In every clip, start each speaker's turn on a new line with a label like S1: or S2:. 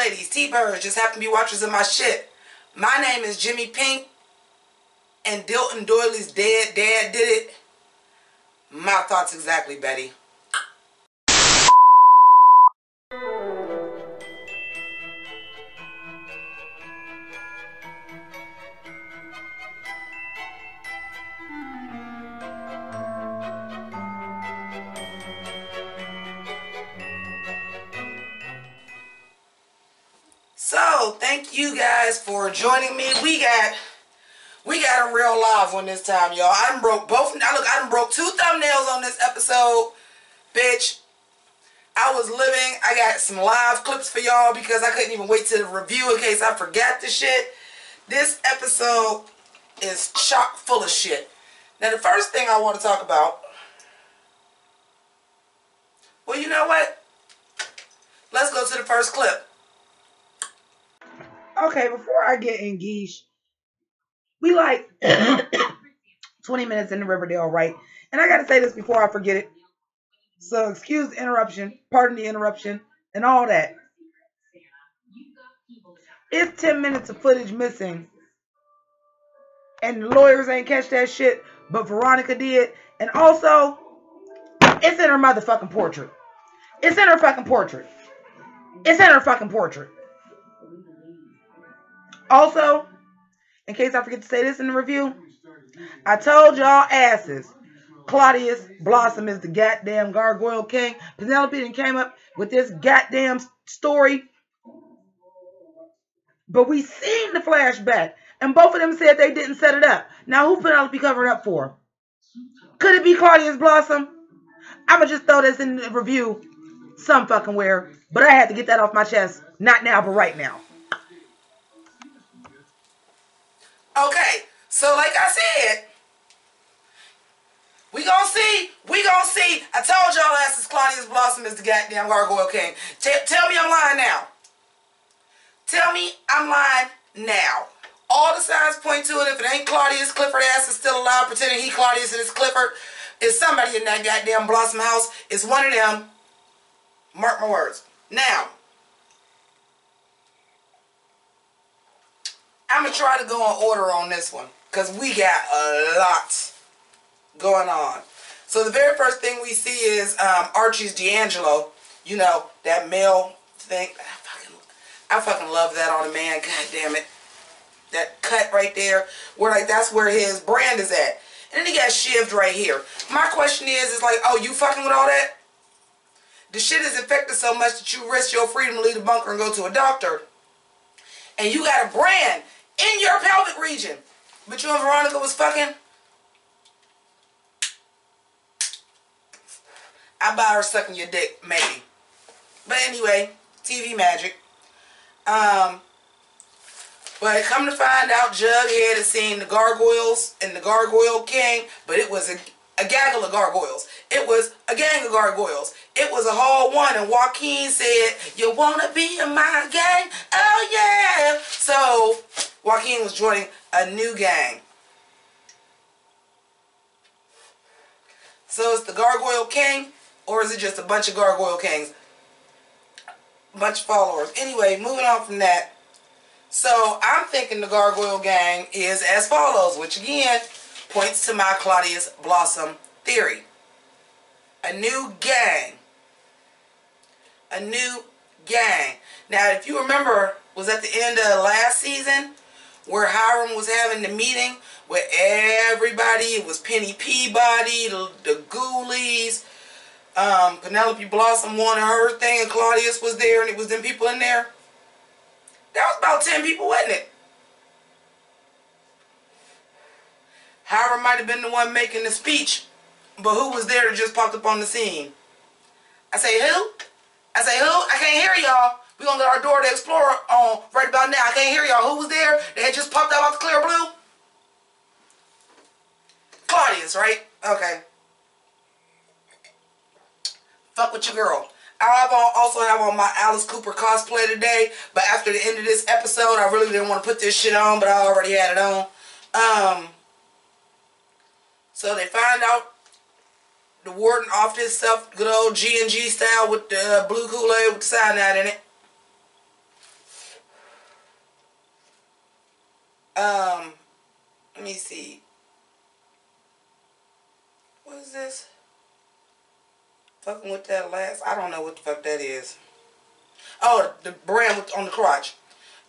S1: ladies, T-birds, just happen to be watchers of my shit. My name is JImmiPynk, and Dilton Doyley's dead dad did it. My thoughts exactly, Betty. So, thank you guys for joining me. We got a real live one this time, y'all. I done broke two thumbnails on this episode, bitch. I was living. I got some live clips for y'all because I couldn't even wait to the review in case I forgot the shit. This episode is chock full of shit. Now, the first thing I want to talk about, well, you know what? Let's go to the first clip. Okay, before I get engaged, we like 20 minutes into Riverdale, right? And I got to say this before I forget it. So excuse the interruption, pardon the interruption, and all that. It's 10 minutes of footage missing. And the lawyers ain't catch that shit, but Veronica did. And also, it's in her motherfucking portrait. It's in her fucking portrait. It's in her fucking portrait. Also, in case I forget to say this in the review, I told y'all asses, Claudius Blossom is the goddamn Gargoyle King. Penelope done came up with this goddamn story. But we seen the flashback. And both of them said they didn't set it up. Now, who Penelope covering up for? Could it be Claudius Blossom? I'ma just throw this in the review some fucking where. But I had to get that off my chest. Not now, but right now. Okay, so like I said, we gonna see. I told y'all asses Claudius Blossom is the goddamn Gargoyle King. Tell me I'm lying now. Tell me I'm lying now. All the signs point to it. If it ain't Claudius, Clifford ass is still alive, pretending he Claudius and it's Clifford. It's somebody in that goddamn Blossom house. It's one of them. Mark my words. Now, I'm going to try to go in order on this one, because we got a lot going on. So the very first thing we see is Archie's D'Angelo. You know, that male thing. I fucking love that on a man. God damn it. That cut right there. Where like that's where his brand is at. And then he got shivved right here. My question is like, oh, you fucking with all that? The shit is infected so much that you risk your freedom to leave the bunker and go to a doctor. And you got a brand in your pelvic region. But you and Veronica was fucking. I buy her sucking your dick, maybe. But anyway, TV magic. But come to find out, Jughead had seen the gargoyles and the Gargoyle King, but it was a gaggle of gargoyles. It was a gang of gargoyles. It was a whole one, and Joaquin said, "You wanna be in my gang? Oh yeah!" So Joaquin was joining a new gang. So it's the Gargoyle King, or is it just a bunch of Gargoyle Kings? A bunch of followers. Anyway, moving on from that. So I'm thinking the Gargoyle Gang is as follows, which again points to my Claudius Blossom theory. A new gang. A new gang. Now, if you remember, was at the end of last season where Hiram was having the meeting with everybody. It was Penny Peabody, the Ghoulies. Penelope Blossom wanted her thing, and Claudius was there, and it was them people in there. That was about 10 people, wasn't it? Hiram might have been the one making the speech, but who was there that just popped up on the scene? I say, who? I say, who? I can't hear y'all. We're going to get our Dora the Explorer on right about now. I can't hear y'all. Who was there that had just popped out of the clear blue? Claudius, right? Okay. Fuck with your girl. I also have on my Alice Cooper cosplay today, but after the end of this episode, I really didn't want to put this shit on, but I already had it on. So they find out the warden offed himself good old G&G style with the blue Kool-Aid with the cyanide in it. Let me see. What is this? Fucking with that last. I don't know what the fuck that is. Oh, the brand on the crotch.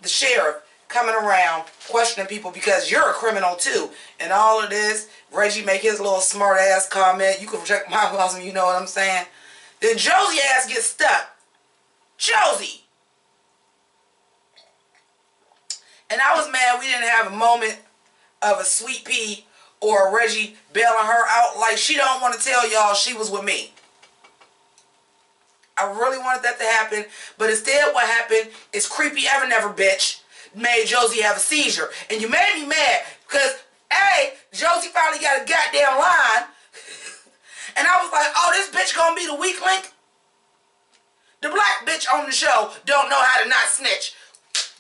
S1: The sheriff coming around questioning people because you're a criminal too. And all of this, Reggie make his little smart ass comment. You can check my house, you know what I'm saying? Then Josie ass gets stuck. Josie. And I was mad we didn't have a moment of a sweet pea or a Reggie bailing her out like she don't want to tell y'all she was with me. I really wanted that to happen, but instead what happened is creepy ever never bitch made Josie have a seizure. And you made me mad because A, Josie finally got a goddamn line. And I was like, oh, this bitch gonna be the weak link? The black bitch on the show don't know how to not snitch.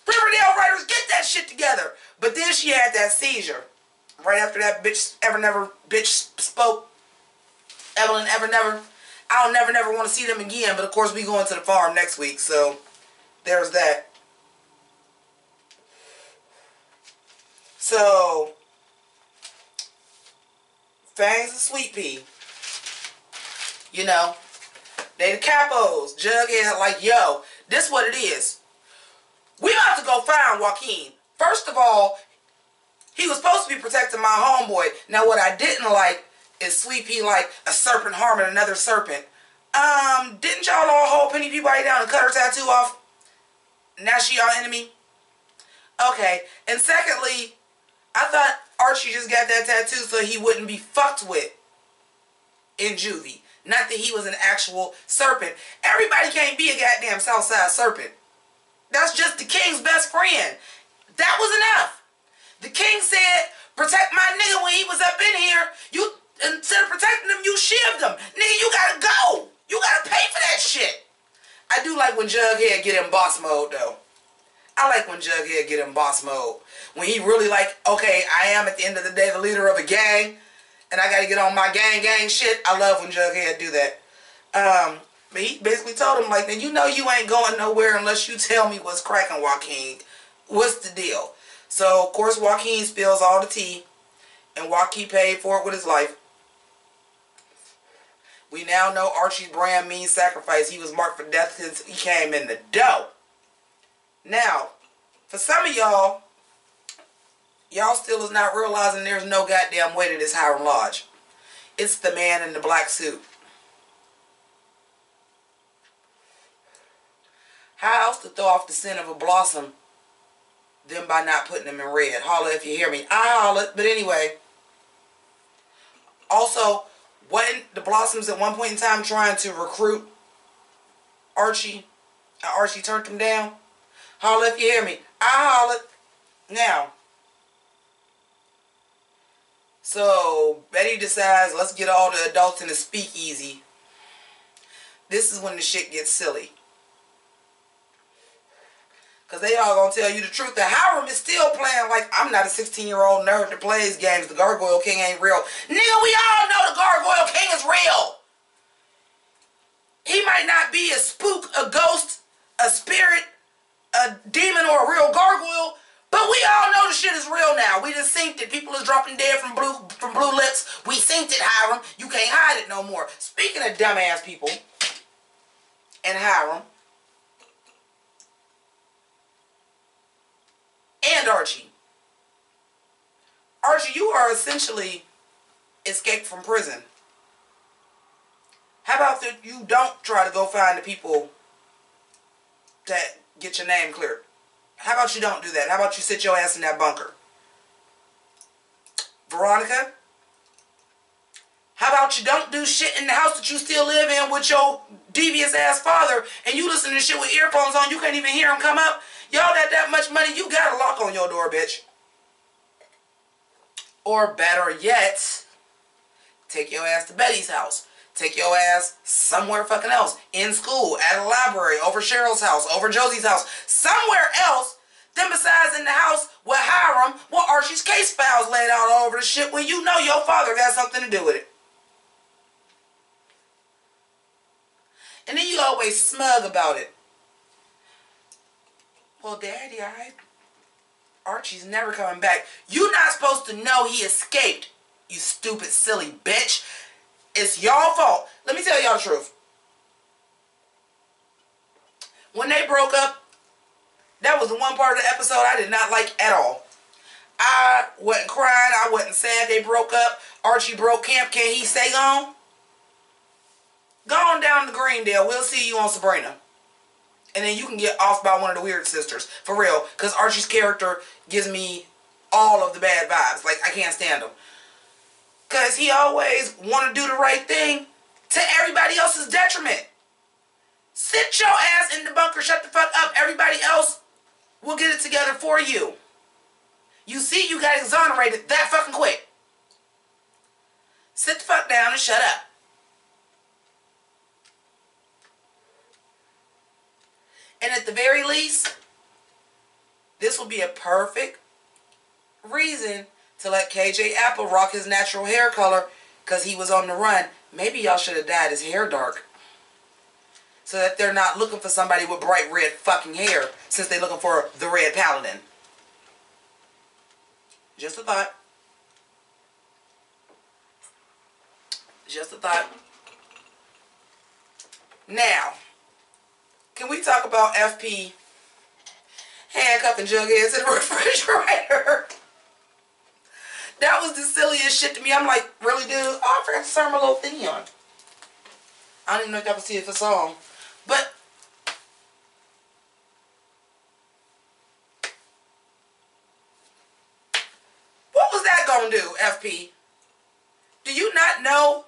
S1: Riverdale writers, get that shit together. But then she had that seizure. Right after that bitch ever never bitch spoke. Evelyn ever never. I'll never want to see them again. But of course we going to the farm next week. So there's that. So Fangs and Sweet Pea. You know. They the capos. Jughead like, yo, this what it is. We about to go find Joaquin. First of all, he was supposed to be protecting my homeboy. Now what I didn't like is Sweet Pea like a serpent harming another serpent. Didn't y'all all hold Penny Peabody down and cut her tattoo off? Now she our enemy? Okay. And secondly, I thought Archie just got that tattoo so he wouldn't be fucked with in juvie. Not that he was an actual serpent. Everybody can't be a goddamn Southside serpent. That's just the king's best friend. That was enough. The king said, protect my nigga when he was up in here. You, instead of protecting him, you shivved him. Nigga, you gotta go. You gotta pay for that shit. I do like when Jughead get in boss mode, though. I like when Jughead get in boss mode. When he really like, okay, I am at the end of the day the leader of a gang, and I gotta get on my gang shit. I love when Jughead do that. But he basically told him, like, you know you ain't going nowhere unless you tell me what's cracking, Joaquin. What's the deal? So, of course, Joaquin spills all the tea. And Joaquin paid for it with his life. We now know Archie's brand means sacrifice. He was marked for death since he came in the dough. Now, for some of y'all, y'all still is not realizing there's no goddamn way to this Hiram Lodge. It's the man in the black suit. How else to throw off the scent of a blossom than by not putting them in red? Holla if you hear me. I holla. But anyway. Also, wasn't the blossoms at one point in time trying to recruit Archie? And Archie turned them down? Holla if you hear me. I holla. Now. So, Betty decides, let's get all the adults in the speakeasy. This is when the shit gets silly. Because they all gonna tell you the truth. That Hiram is still playing like I'm not a 16-year-old nerd that plays games. The Gargoyle King ain't real. Nigga, we all know the Gargoyle King is real. He might not be a spook, a ghost, a spirit, a demon, or a real gargoyle, but we all know the shit is real now. We just synced it. People is dropping dead from blue lips. We synced it, Hiram. You can't hide it no more. Speaking of dumbass people and Hiram, and Archie. Archie, you are essentially escaped from prison. How about that you don't try to go find the people that get your name cleared? How about you don't do that? How about you sit your ass in that bunker? Veronica? How about you don't do shit in the house that you still live in with your devious ass father and you listen to shit with earphones on, you can't even hear him come up? Y'all got that much money, you got a lock on your door, bitch. Or better yet, take your ass to Betty's house. Take your ass somewhere fucking else. In school, at a library, over Cheryl's house, over Josie's house. Somewhere else than besides in the house with Hiram, with Archie's case files laid out all over the shit when you know your father got something to do with it. And then you always smug about it. Well, Daddy, Archie's never coming back. You're not supposed to know he escaped, you stupid, silly bitch. It's y'all fault. Let me tell y'all the truth. When they broke up, that was the one part of the episode I did not like at all. I wasn't crying. I wasn't sad they broke up. Archie broke camp. Can he stay gone? Go on down to Greendale. We'll see you on Sabrina. And then you can get off by one of the weird sisters. For real. Because Archie's character gives me all of the bad vibes. Like, I can't stand him. Because he always want to do the right thing to everybody else's detriment. Sit your ass in the bunker. Shut the fuck up. Everybody else will get it together for you. You see, you got exonerated that fucking quick. Sit the fuck down and shut up. And at the very least, this will be a perfect reason to let KJ Apple rock his natural hair color because he was on the run. Maybe y'all should have dyed his hair dark so that they're not looking for somebody with bright red fucking hair since they're looking for the Red Paladin. Just a thought. Just a thought. Now, can we talk about FP handcuffing Jughead to the refrigerator? That was the silliest shit to me. I'm like, really, dude? Oh, I forgot to turn my little thingy on. I don't even know if y'all can see it for song. But what was that gonna do, FP? Do you not know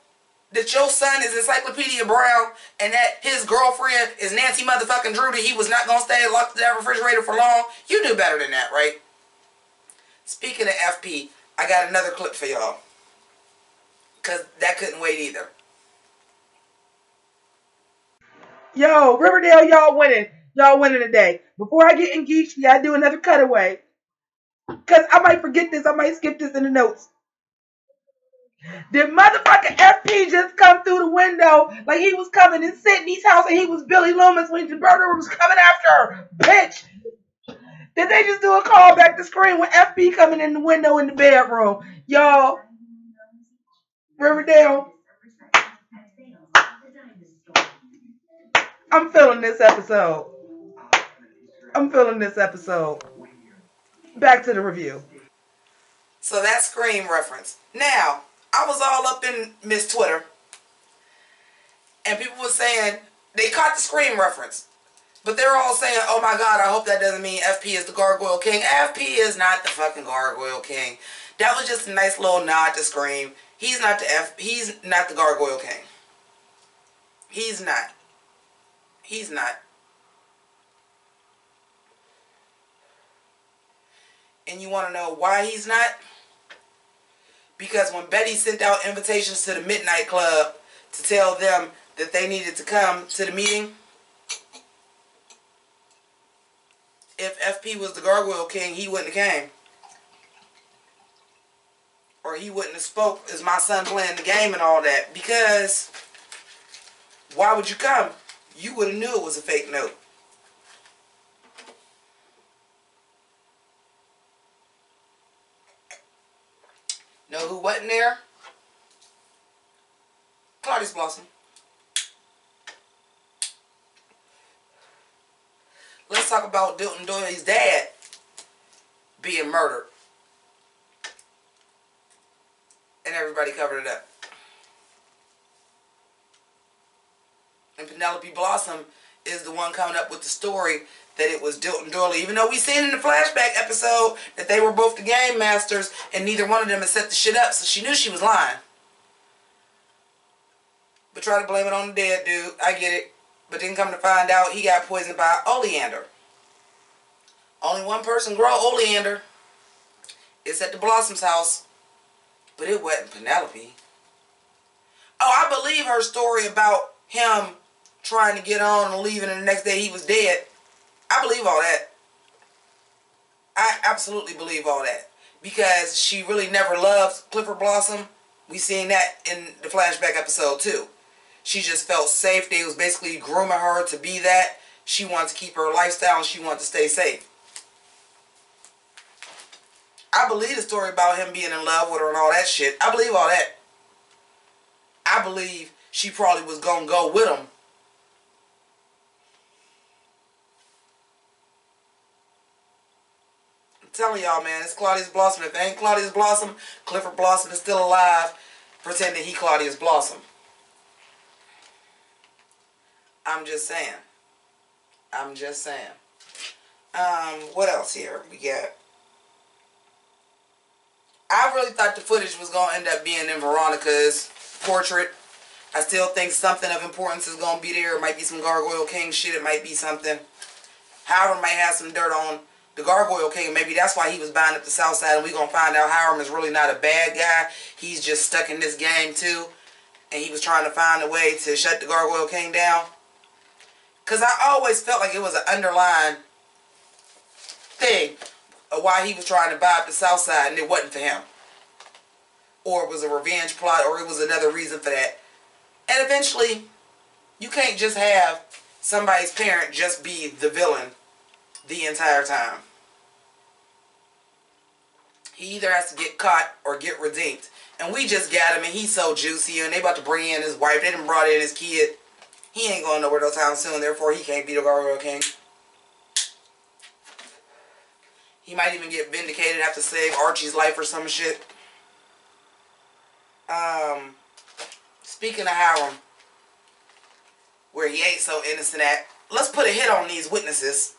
S1: that your son is Encyclopedia Brown and that his girlfriend is Nancy motherfucking Drew, that he was not gonna stay locked in that refrigerator for long? You knew better than that, right? Speaking of FP, I got another clip for y'all. Because that couldn't wait either.
S2: Yo, Riverdale, y'all winning. Y'all winning today. Before I get engaged, we gotta do another cutaway. Because I might forget this. I might skip this in the notes. Did motherfucking FP just come through the window like he was coming in Sydney's house and he was Billy Loomis when the murderer was coming after her? Bitch! Did they just do a call back to screen with FP coming in the window in the bedroom? Y'all, Riverdale, I'm feeling this episode. I'm feeling this episode. Back to the review.
S1: So that Scream reference. Now, I was all up in Miss Twitter, and people were saying they caught the Scream reference, but they're all saying, "Oh my God, I hope that doesn't mean FP is the Gargoyle King." FP is not the fucking Gargoyle King. That was just a nice little nod to Scream. He's not the Gargoyle King. He's not. He's not. And you want to know why he's not? Because when Betty sent out invitations to the Midnight Club to tell them that they needed to come to the meeting, if FP was the Gargoyle King, he wouldn't have came. Or he wouldn't have spoke as my son playing the game and all that. Because why would you come? You would have knew it was a fake note. Know who wasn't there? Claudius Blossom. Let's talk about Dilton Doyle's dad being murdered. And everybody covered it up. And Penelope Blossom is the one coming up with the story that it was Dilton Doyle. Even though we seen in the flashback episode that they were both the game masters and neither one of them had set the shit up, so she knew she was lying. But try to blame it on the dead dude. I get it. But then come to find out he got poisoned by oleander. Only one person grow oleander. It's at the Blossom's house. But it wasn't Penelope. Oh, I believe her story about him trying to get on and leaving and the next day he was dead. I believe all that. I absolutely believe all that. Because she really never loved Clifford Blossom. We seen that in the flashback episode too. She just felt safe. They was basically grooming her to be that. She wanted to keep her lifestyle and she wanted to stay safe. I believe the story about him being in love with her and all that shit. I believe all that. I believe she probably was going to go with him. I'm telling y'all, man, it's Claudius Blossom. If it ain't Claudius Blossom, Clifford Blossom is still alive, pretending he Claudius Blossom. I'm just saying. I'm just saying. What else here we got? I really thought the footage was going to end up being in Veronica's portrait. I still think something of importance is going to be there. It might be some Gargoyle King shit. It might be something. Howard might have some dirt on the Gargoyle King. Maybe that's why he was buying up the South Side. And we're going to find out Howard is really not a bad guy. He's just stuck in this game too. And he was trying to find a way to shut the Gargoyle King down. Because I always felt like it was an underlying thing of why he was trying to buy up the South Side, and it wasn't for him. Or it was a revenge plot, or it was another reason for that. And eventually, you can't just have somebody's parent just be the villain the entire time. He either has to get caught or get redeemed. And we just got him, and he's so juicy, and they about to bring in his wife. They done brought in his kid. He ain't going nowhere no time soon, therefore he can't be the Gargoyle King. He might even get vindicated, have to save Archie's life or some shit. Speaking of Hiram, where he ain't so innocent at, let's put a hit on these witnesses.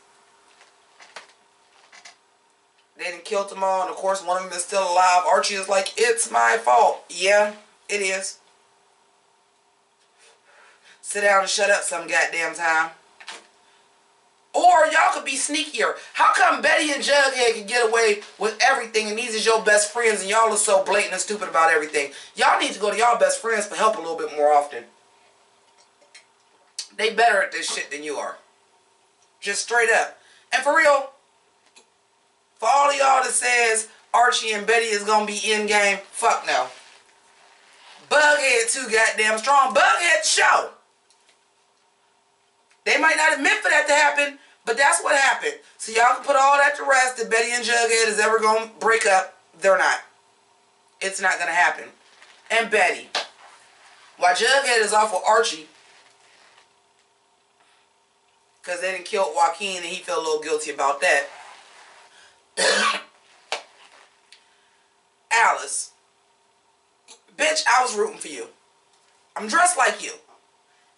S1: They done killed them all, and of course one of them is still alive. Archie is like, it's my fault. Yeah, it is. Sit down and shut up some goddamn time. Or y'all could be sneakier. How come Betty and Jughead can get away with everything and these is your best friends and y'all are so blatant and stupid about everything? Y'all need to go to y'all best friends for help a little bit more often. They better at this shit than you are. Just straight up. And for real, for all of y'all that says Archie and Betty is going to be in game, fuck no. Bughead too goddamn strong. Bughead show. They might not have meant for that to happen, but that's what happened. So y'all can put all that to rest that Betty and Jughead is ever going to break up. They're not. It's not going to happen. And Betty, while Jughead is off with Archie, because they didn't kill Joaquin and he felt a little guilty about that. Alice, bitch, I was rooting for you. I'm dressed like you.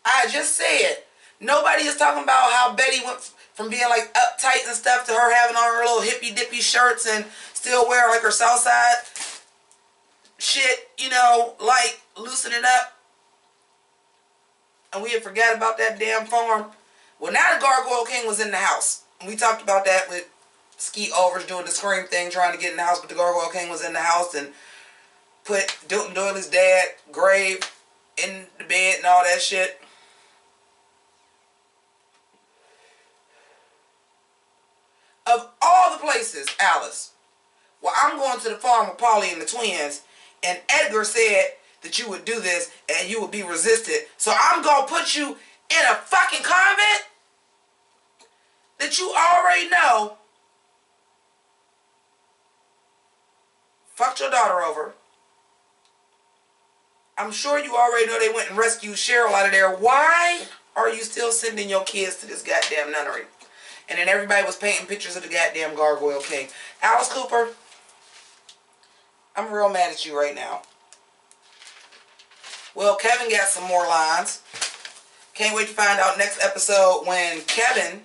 S1: I just said, nobody is talking about how Betty went from being like uptight and stuff to her having on her little hippy dippy shirts and still wearing like her Southside shit, you know, like loosening up. And we had forgot about that damn farm. Well, now the Gargoyle King was in the house. And we talked about that with Skeet Overs doing the scream thing, trying to get in the house, but the Gargoyle King was in the house and put Dilton Doyley's dad grave in the bed and all that shit. Of all the places, Alice, well, I'm going to the farm with Polly and the twins, and Edgar said that you would do this and you would be resisted. So I'm going to put you in a fucking convent that you already know fucked your daughter over. I'm sure you already know they went and rescued Cheryl out of there. Why are you still sending your kids to this goddamn nunnery? And then everybody was painting pictures of the goddamn Gargoyle King. Alice Cooper, I'm real mad at you right now. Well, Kevin got some more lines. Can't wait to find out next episode when Kevin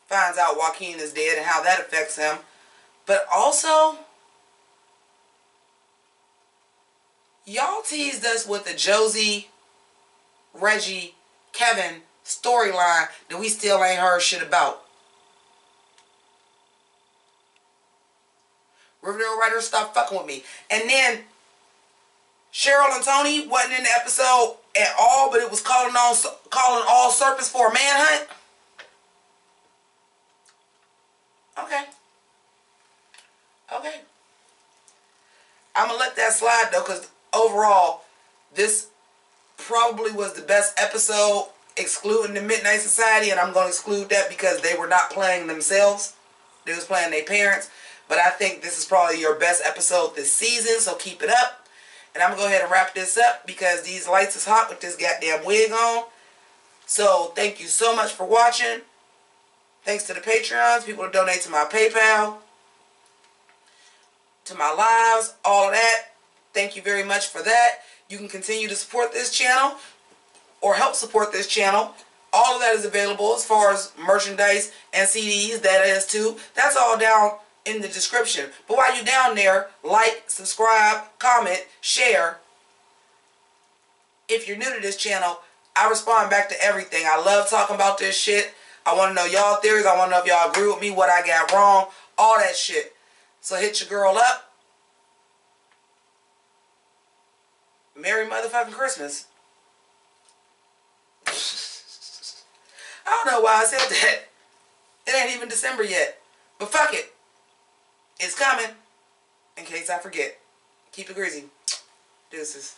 S1: finds out Joaquin is dead and how that affects him. But also, y'all teased us with the Josie, Reggie, Kevin storyline that we still ain't heard shit about. Riverdale writers, stop fucking with me. And then Cheryl and Tony wasn't in the episode at all, but it was calling all serpents for a manhunt. Okay. Okay. I'm gonna let that slide though, because overall, this probably was the best episode, excluding the Midnight Society, and I'm going to exclude that because they were not playing themselves. They was playing their parents. But I think this is probably your best episode this season, so keep it up. And I'm going to go ahead and wrap this up because these lights is hot with this goddamn wig on. So thank you so much for watching. Thanks to the Patreons, people who donate to my PayPal, to my lives, all of that. Thank you very much for that. You can continue to support this channel or help support this channel. All of that is available as far as merchandise and CDs, that is too. That's all down in the description. But while you're down there, like, subscribe, comment, share. If you're new to this channel, I respond back to everything. I love talking about this shit. I want to know y'all theories. I want to know if y'all agree with me, what I got wrong, all that shit. So hit your girl up. Merry motherfucking Christmas. I don't know why I said that. It ain't even December yet. But fuck it. It's coming. In case I forget. Keep it greasy. Deuces.